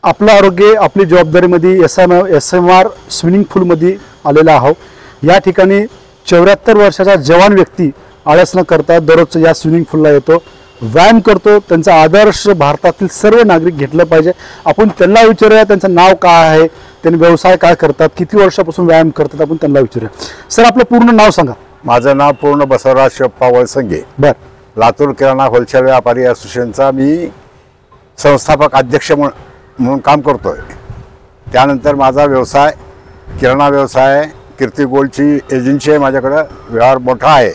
आपलं आरोग्य आपली जबाबदारीमध्ये SMR स्विमिंग पूलमध्ये आलेला आहोत। या ठिकाणी 74 वर्षाचा जवान व्यक्ती आळस न करता दररोज या स्विमिंग पूलला येतो, व्यायाम करतो। त्यांचा आदर्श भारतातील सर्व नागरिक घेतलं पाहिजे। आपण त्यांना विचारूया त्यांचं नाव काय आहे, त्यांनी व्यवसाय काय करतात, किती वर्षापासून व्यायाम करतात, आपण त्यांना विचारूया। सर आपलं पूर्ण नाव सांगा। माझं नाव पूर्ण बसवराज शिवप्पा वळसंगे, लातूर किराणा होलसेल व्यापारी असोसिएशनचा मी संस्थापक अध्यक्ष म्हणून काम करतोय। त्यानंतर माझा व्यवसाय किराणा व्यवसाय आहे। कीर्ती गोल्डची एजन्सी आहे माझ्याकडं। व्यवहार मोठा आहे।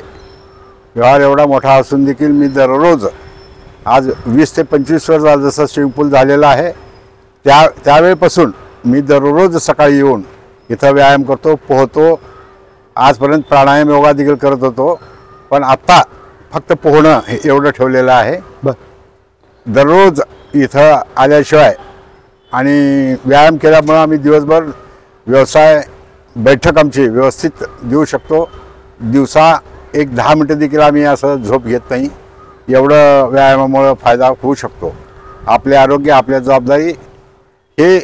व्यवहार एवढा मोठा असून देखील मी दररोज आज 20 ते 25 वर्ष जसं स्विमिंग पूल झालेला आहे त्यावेळेपासून मी दररोज सकाळी येऊन इथं व्यायाम करतो, पोहतो। आजपर्यंत प्राणायाम योगा देखील करत होतो, पण आता फक्त पोहणं हे एवढं ठेवलेलं आहे। दररोज इथं आल्याशिवाय आणि व्यायाम केल्यामुळे आम्ही दिवसभर व्यवसाय बैठक आमची व्यवस्थित देऊ शकतो। दिवसा एक 10 मिनटं देखील आम्ही असं झोप घेत नाही। एवढं व्यायामामुळे फायदा होऊ शकतो। आपले आरोग्य आपल्या जबाबदारी हे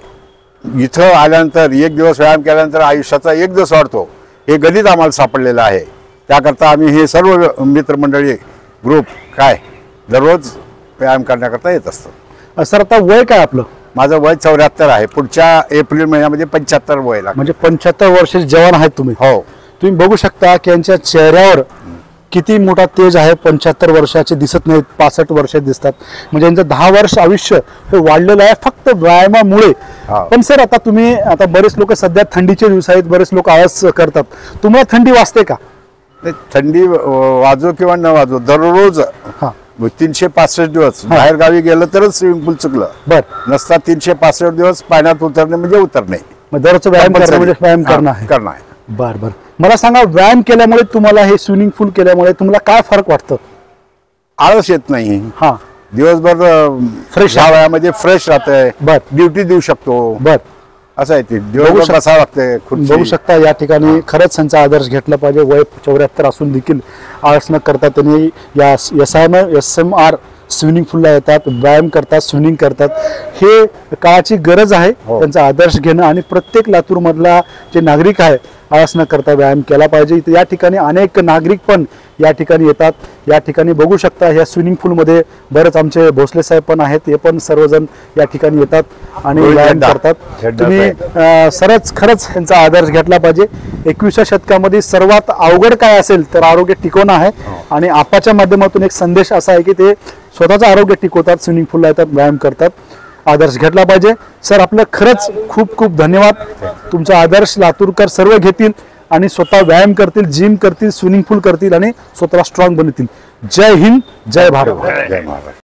इथं आल्यानंतर एक दिवस व्यायाम केल्यानंतर आयुष्याचा एक दिवस वाढतो हे गणित आम्हाला सापडलेलं आहे। त्याकरता आम्ही हे सर्व मित्रमंडळी ग्रुप काय दररोज व्यायाम करण्याकरता येत असतो। सर आता वय काय आपलं? माझं वय 74 आहे। पुढच्या एप्रिल महिन्यामध्ये 75 वय लागेल। म्हणजे 75 वर्षाचे जवान आहेत तुम्ही? हो। तुम्ही बघू शकता की यांच्या चेहऱ्यावर किती मोठा तेज आहे। 75 वर्षाचे दिसत नाहीत, 65 वर्षाचे दिसतात। म्हणजे यांचं 10 वर्ष आयुष्य हे वाढलेलं आहे फक्त व्यायामामुळे। पण सर आता तुम्ही आता बरेच लोक सध्या थंडीचे दिवस आहेत, बरेच लोक आळस करतात, तुम्हाला थंडी वाजते का? थंडी वाजो किंवा न वाजो दररोज 365 दिवस बाहेर गावी गेलं तरच स्विमिंग पूल चुकलं नसता 365 दिवस पाण्यात उतरणे म्हणजे उतरणे। दररोज व्यायाम करणं म्हणजे व्यायाम करणं आहे। बरं मला सांगा, व्यायाम केल्यामुळे तुम्हाला हे स्विमिंग पूल केल्यामुळे तुम्हाला काय फरक वाटतं? आळस येत नाही। दिवसभर फ्रेश हवामध्ये फ्रेश राहतंय। ड्युटी देऊ शकतो। असं आहे ते दिवसभर बसावं लागतंय। बघू शकता या ठिकाणी खरंच त्यांचा आदर्श घेतला पाहिजे। वय 74 असून देखील आळस न करता त्यांनी या SMR स्विमिंग पूलला येतात, व्यायाम करतात, स्विमिंग करतात। हे काळाची गरज आहे त्यांचा आदर्श घेणं आणि प्रत्येक लातूर मधला जे नागरिक आहे आळस न करता व्यायाम केला पाहिजे। या ठिकाणी अनेक नागरिक पण या ठिकाणी येतात। या ठिकाणी बघू शकता या स्विमिंग पूलमध्ये बरेच आमचे भोसले साहेब पण आहेत, ते पण सर्वजण या ठिकाणी येतात आणि व्यायाम करतात। तुम्ही खरंच यांचा आदर्श घेतला पाहिजे। 21व्या शतकामध्ये सर्वात अवघड काय असेल तर आरोग्य टिकवणं आहे आणि आपाच्या माध्यमातून एक संदेश असा आहे की ते स्वतःचं आरोग्य टिकवतात, स्विमिंग पूलला येतात, व्यायाम करतात। आदर्श घेतला पाहिजे। सर आपलं खरंच खूप खूप धन्यवाद। तुमचा आदर्श लातूरकर सर्व घेतील आणि स्वतः व्यायाम करतील, जिम करतील, स्विमिंग पूल करतील आणि स्वतःला स्ट्रॉंग बनवतील। जय हिंद, जय भारत।